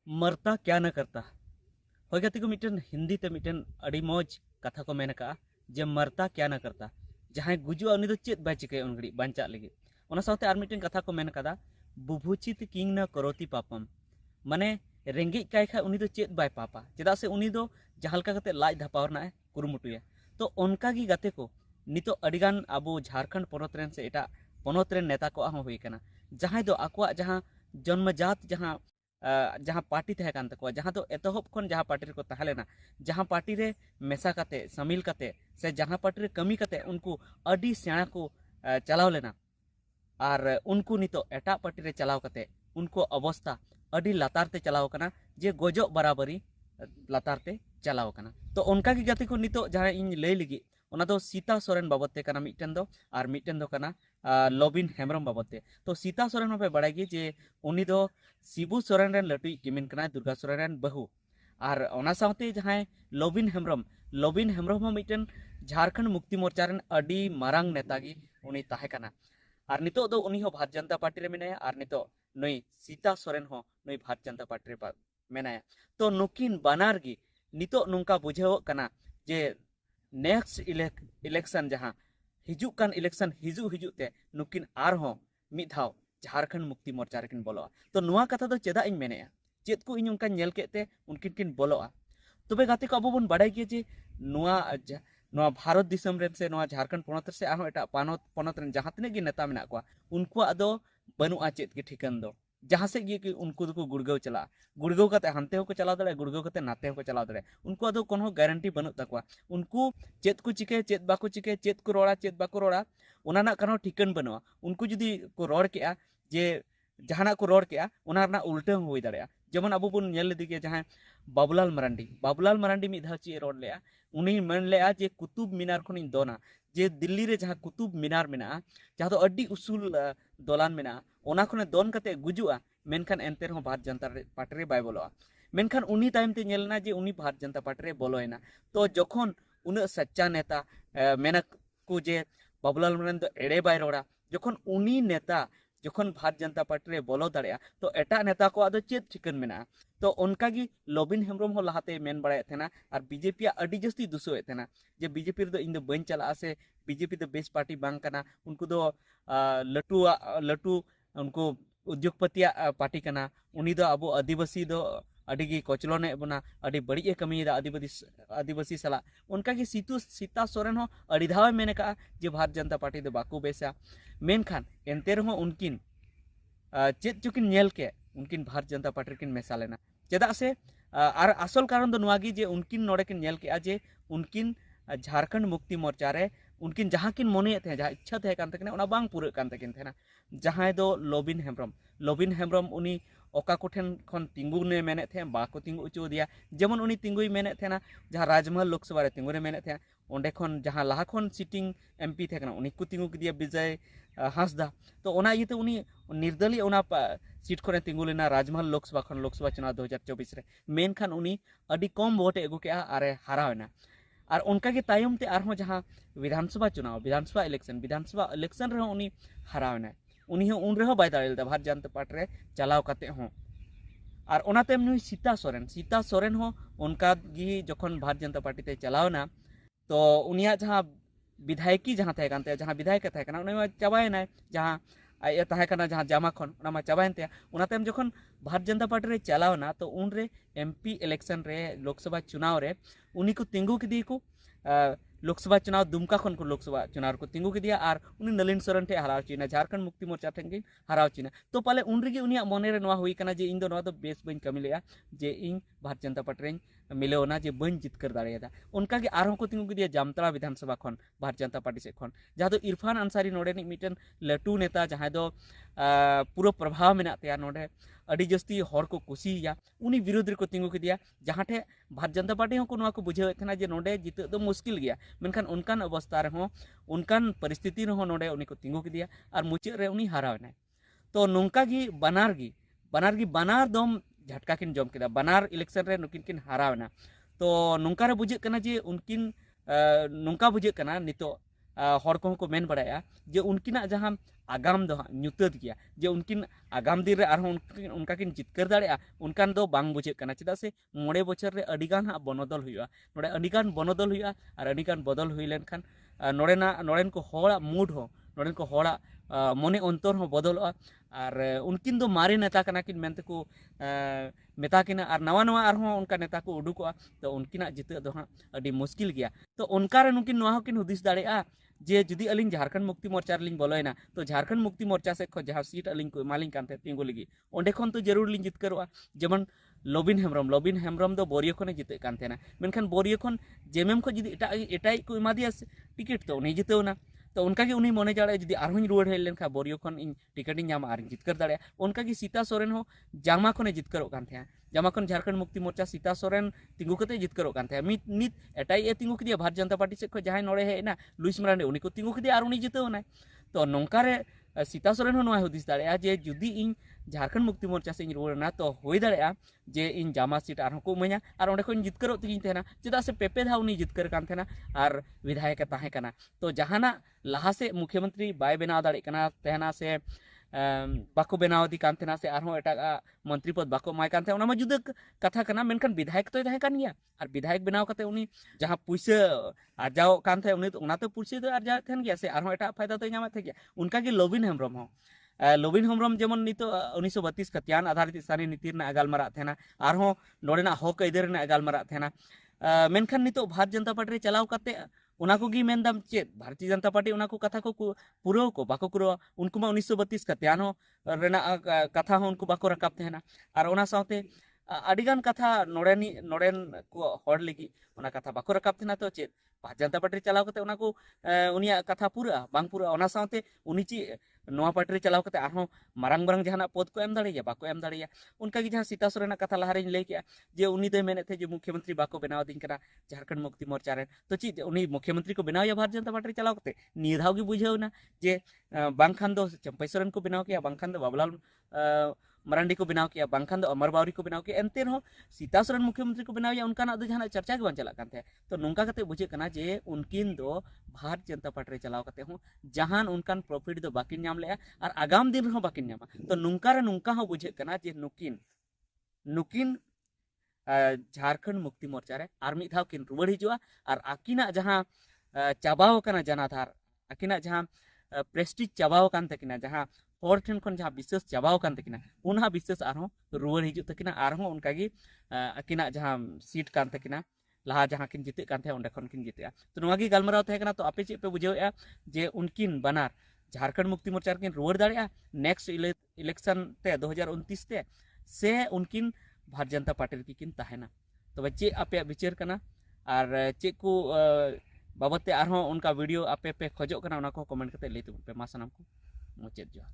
मरता क्या न करता हो गया को मिटन हिंदी ते मिटन अड़ी मौज कथा को मेन का जे मरता क्या न करता जहां गुजुआ उनी दो चेत बाय चिके उन घड़ी बांचा लगी ओना साथे आर मिटन कथा को मेन कदा बुभुचित किंग न करोति पापम माने रेंगे काय खा उनी दो चेत बाय पापा चेदा से उनी दो जहालका कते लाज धपावर ना कुरुमुटुया तो उनका गी गाते को नितो अडिगान अबो झारखंड पोनोत रेन से एटा पोनोत रेन नेता को आहो हुई कना जहां दो आकुआ जहां जन्मजात जहां जहां पार्टी तहे कान तको जहां तो एतहब खन जहां पार्टी को तहलेना जहां पार्टी रे मेसा काते शामिल काते से जहां पार्टी रे कमी काते उनको अडी सेणा को चलाव लेना और उनको नितो एटा पार्टी रे चलाव काते उनको अवस्था अडी लातार ते चलाव कना जे गोजो बराबरी लातार ते चलाव कना तो उनका की गति को नितो जहां इन लई लगी ओना दो सीता सोरेन बाबत ते कना मिटन दो और मिटन दो कना लबिन हेमरम बाबत ते तो सीता सोरेन हो पे बड़ाई जे उनी दो शिबू सोरेन रेन लटुई किमिन कना दुर्गा सोरेन रेन बहु और ओना साथे जहां लबिन हेमरम हो मिटन झारखंड मुक्ति मोर्चा रेन अडी मारांग नेता गी उनी ताहे कना और नितो दो उनी हो भारतीय जनता पार्टी रे मेनाया और नितो नई सीता सोरेन हो नई भारतीय जनता पार्टी रे मेनाया तो नुकिन बानार गी नितो नुंका बुझाव कना जे नेक्स्ट इलेक्शन जहां हिजू कान इलेक्शन हिजू हिजू ते नुकिन आर हो मिद धाव झारखंड मुक्ति मोर्चा रेकिन बोलोआ तो नुआ कथा दो चेदा इन मेनेया चेद को इन उनका नेल केते उनकिन किन बोलोआ तबे गाते को अबो बन बाडाय गे जे नुआ भारत दिसम रेन से नुआ झारखंड पोनोत से आहो एटा पोनोत रेन जहां तने गे नेता मेना को उनको आदो बनुआ चेद के ठिकन दो जहां से गे कि उनको को गुड़गांव चला गुड़गांव कते हनते को चला दड़े गुड़गांव कते नाते को चला दड़े उनको आदो कोनो गारंटी बनु तकवा उनको चेद को चिके चेद बाको चिके चेद को रोड़ा चेद बाको रोड़ा ओना ना कनो ठिकन बनुआ उनको जुदी को रोड़ के जे जहाना को रोड़ के ओना ना उल्टे होई दड़े जेमन अबो बुन नेल दिगे जहां बाबूलाल मरांडी मिद धाव चे रोड़ लेया उनी मन लेया जे कुतुब मीनार खनिन दोना जे दिल्ली रे जहां कुतुब मीनार मेना जहां तो अड्डी उसूल दोलान मेना ओना खने दोन कते गुजुआ मेनखान एनते रहो भारत जनता पार्टी रे बाय बोलोआ मेनखान उनी टाइम ते नेलना जे उनी भारत जनता पार्टी रे बोलोयना तो जखन उन सच्चा नेता मेना को जे बाबूलाल मरांडी दो एड़े बाय रोड़ा जखन उनी नेता जखन भारत जनता पार्टी रे बोलो दाड़िया तो एटा नेता को आदो चेत ठिकन मेना तो उनका गी लबिन हेमरम हो लहाते मेन बड़ाय थेना और बीजेपी अडी जस्ती दुसोए थेना जे बीजेपी दो इन दो बन चला से बीजेपी दो बेस पार्टी बांग कना उनको दो लटू उनको उद्योगपति पार्टी कना उनी दो अबो आदिवासी दो अडी गी कोचलोने बना अडी बड़ी कमी आदिवासी सला उनका की सीता सोरेन हो अडी धावे मेने का जे भारत जनता पार्टी दो बाकू बेसा मेनखान एनते रहो उनकिन चेत चुकिन नेल के उनकिन भारत जनता पार्टी किन मेसा लेना चेदा से आर असल कारण दो नुआ गी जे उनकिन नोड़े किन नेल के जे उनकिन झारखंड मुक्ति मोर्चा रे उनकिन जहां किन मोने थे जहां इच्छा थे कान तकने ओना बांग पूरे कान तकिन थेना जहां दो लबिन हेमब्रम उनी ओका कोठेन खन तिंगु ने मेने थे बाको तिंगु उचो दिया जेमन उनी तिंगुई मेने थेना जहां राजमहल लोकसभा रे तिंगु रे मेने थे ओंडे खन जहां लाहा खन सिटिंग एमपी थे कना उनी को तिंगु दिया विजय हांसदा तो ओना इते उनी निर्दलीय ओना सीट खने तिंगु लेना राजमहल लोकसभा चुनाव 2024 रे मेन खान उनी अडी कम वोट एगु के आरे हारावना और उनका के तायम ते आरहो जहां विधानसभा इलेक्शन रे उनी हारावना उनी हो उन रे हो बाय दाड़ेल भारत जनता पार्टी रे चलाव काते हो और ओनाते नुई सीता सोरेन हो उनका गी जखन भारत जनता पार्टी ते चलावना तो उनिया जहां विधायकी जहां थे कानते जहां विधायक थे काना उनी चाबायना जहां आय ताहे काना जहां जामा खन ओना मा चाबायनते ओनाते जखन भारत जनता पार्टी रे चलावना तो उन रे एमपी इलेक्शन रे लोकसभा चुनाव रे उनी को तिंगु किदी को लोकसभा चुनाव दुमका खन को लोकसभा चुनाव को तिंगु किदिया और उनी नलिन सोरेन ठे हराव चिना झारखंड मुक्ति मोर्चा ठेंगे हराव चिना तो पाले उन रेगे उनिया मने रे नवा हुई कना जे इन दो नवा तो बेस बन कमी लेया जे इन भारत जनता पार्टी रे मिलेवना जे बन जितकर दाड़ेदा उनका के आरहों को तिंगु किदिया जामतड़ा विधानसभा खन भारत जनता पार्टी से खन जहां दो इरफान अंसारी नोडे नि मिटन लटू नेता जहां दो पूरा प्रभाव मेना तेया नोडे अडी जस्ती हर को कुसिया उनी विरोध रे को तिंगु किदिया जहां ठे भारत जनता पार्टी हो को नवा को बुझाव थना जे नोडे जित दो मुश्किल गया मेनखान उनकान अवस्था रे हो उनकान परिस्थिति रे हो नोडे उनी को तिंगु किदिया और मुचे रे उनी हारावना तो नोंका गी बनार दम झटका किन जम केदा बनार इलेक्शन रे नुकिन किन हारावना तो नोंका रे बुझे कना जे उनकिन नोंका बुझे कना नितो हर को मेन बड़ाया जे उनकिना जहाँ आगाम दो ᱧᱩᱛᱟᱹᱛ गया जे उनकिन आगाम दिन रे आरहों उनका किन जितकर दाड़ेया उनकान दो बांग बुझे कना चेदा से 5 बछर रे अडिगान हा बनोदल हुआ नोडे अडिगान बनोदल हुआ और अडिगान बदल हुई लेनखान नोडेन को होड़ा मूड हो नोडेन को होड़ा मने अंतर हो बदलवा और उनकिन दो मारे नेता कना किन मेनते को मेता किना और नवा नवा आरहों उनका नेता को उडुकोआ तो उनकिना जिते दो हाँ अडी मुश्किल गया तो उनकार उनकिन नवा किन हुदिस दाड़ेया जे जुदी अलिंग झारखंड मुक्ति मोर्चा लिंग बोलोयना तो झारखंड मुक्ति मोर्चा से खो जहाँ सीट अलिंग को मालिंग कांते तिंगु लगी ओंडे खन तो जरूर लिंग जितकरोआ जेमन लोबिन हेम्ब्रम दो बोरियो खने जिते कांतेना मेनखान बोरियो खन जेमेम खो जुदी एटाई को एमा दिया टिकट तो उनी जितेवना तो उनका उन्हीं मने जाड़े जुदी आरहुं रुआड़ हेज लेनखा बोरियो खन इन टिकट इन जामा आर जितकर दाड़े उनका सीता सोरेन हो जामा खने जितकरोग कान थे जामा खन झारखंड मुक्ति मोर्चा सीता सोरेन तिंगु कते जितकरोग कान थे नित एटाई तिंगु किदिया भारतीय जनता पार्टी से जहां नोड़े हेना लुइस मरांडे उनी को तिंगु किदिया आर उनी जितेवना तो नोंकारे सीता सोरेन हो नोआ हुदिस दाड़े जे जुदी इन झारखंड मुक्ति मोर्चा से रुआड़ना तो होई दाड़े जे इन जामा सीट आर को इमाया और ओंडे खन जितकरोग तिगिन तेना चेदा से पेपे धा उनी जितकर कान थेना और विधायक ताहे कना तो जहाना लहा से मुख्यमंत्री बाय बनाव दाड़े कना तेना से बाको बनाव दी कान तेना से आरहों एटा मंत्री पद बाको माय कान थे ओना मा जुदा कथा कना मेनखान विधायक तो ताहे कान गया और विधायक बनाव कते उनी जहां पुइसा आरजाव कान थे उनी तो ओना तो पुइसा तो आरजाव थेन गया से आरहों एटा फायदा तो ᱧᱟᱢ थे गया उनका की लोबिन हेम्ब्रम हो लोबिन हेम्ब्रम जेमन नितो 1932 कत्यान आधारित स्थानीय नीति रे गालमारा थेना आरहों नोडेना हक अइदार रे गालमारा थेना मेनखान नितो भारतीय जनता पार्टी रे चलाव कते उना को गी मेनदाम चेत भारतीय जनता पार्टी उना को कथा को पुरो को बाको कुरो उनको मा 1932 कत्यान हो रेना कथा हो उनको बाको रकाब थेना और उना साथे अडिगान कथा नोडेन को हर लगी उना कथा बाको रकाब थेना तो चेत भारतीय जनता पार्टी चलाव कते उना को उनिया कथा पूरा बांग पूरा उना साथे उनी ची नोआ पार्टी चलाव कते आरहों मारंग जहां पद को एम दाड़िया बाको एम दाड़िया उनका की जहां सीता सोरेन कथा लहारिन लई के जे उनी दे मेने थे जे मुख्यमंत्री बाको बनाव दिन करा झारखंड मुक्ति मोर्चा रे तो ची उनी मुख्यमंत्री को बनाव या भारतीय जनता पार्टी चलाव कते निधाव की बुझेवना जे बांखान दो चंपई सोरेन को बनाव किया बांखान दो बाबूलाल मरांडी को बनाव किया बांखान दो अमर बावरी को बनाव किया एनते रहो सीता सोरेन मुख्यमंत्री को बनाव या उनका दो जहां चर्चा के बन चला कान थे तो नोंका कते बुझे कना जे उनकिन दो भारतीय जनता पार्टी रे चलाव कते हो जहां उनकान प्रॉफिट दो बाकिन नाम ले और आगाम दिन हो बाकिन नामा तो नोंका हो बुझे कना जे नुकिन झारखंड मुक्ति मोर्चा रे आर मिद धाव किन रुवाड़ हिजुआ और आकिना जहां चाबाव कना जनाधार आकिना जहां प्रेस्टिज चाबाव कान तकिना जहां हर ठेन खन जहां विश्वास चाबाव कान तकिना उनहा विश्वास आरहों रुवाड़ हिजु तकिना आरहों उनका गी आकिना जहां सीट कान तकिना लहा जहां किन जिते कान थे ओंडे खन किन जिते तो नोआ गी गालमाराव थे कना तो आपे चे पे बुझेआ जे उनकिन बनार झारखंड मुक्ति मोर्चा किन रुवाड़ दाड़ेया नेक्स्ट इलेक्शन ते 2029 ते से उनकिन भारतीय जनता पार्टी की किन ताहेना तो चे आपे विचार कना और चे को बाबते आरहों उनका वीडियो आपे पे खोजो कना उना को कमेंट करते लई तबे मा सनाम को मुचेद जो।